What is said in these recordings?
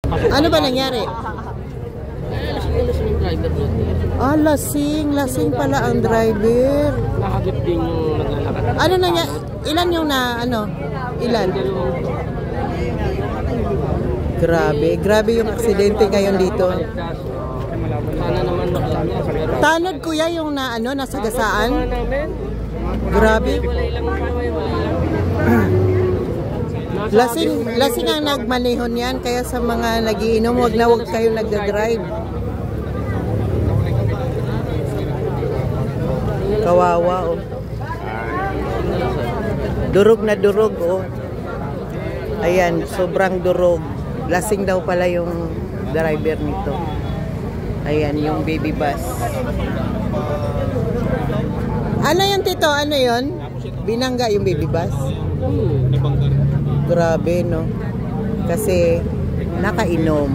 Ano ba nangyari? Lasing yung driver natin. Ah, lasing. Lasing pala ang driver. Nakagip din yung naglalakad. Ano nangyari? Ilan yung Ilan? Grabe yung aksidente ngayon dito. Sana naman makalaman. Tanod kuya yung nasagasaan. Grabe. Lasing ang nagmanehon yan. Kaya sa mga nagiinom, wag kayo nagdadrive. Kawawa oh. Durog na durog oh. Ayan, sobrang durog. Lasing daw pala yung driver nito. Ayan, yung baby bus. Ano yun tito? Ano yun? Binangga yung baby bus? Grabe no. Kasi nakainom.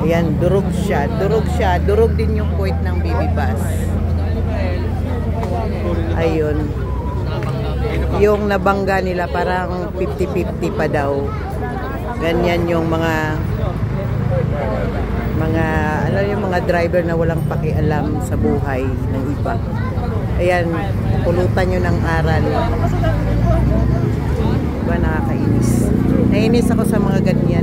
Ayan, durog siya. Durog din yung point ng baby bus. Ayun. Yung nabangga nila parang 50-50 pa daw. Ganyan yung mga yung mga driver na walang pakialam sa buhay ng iba. Ayan, pulutan nyo ng aral. Diba, nakakainis. Nainis ako sa mga ganyan.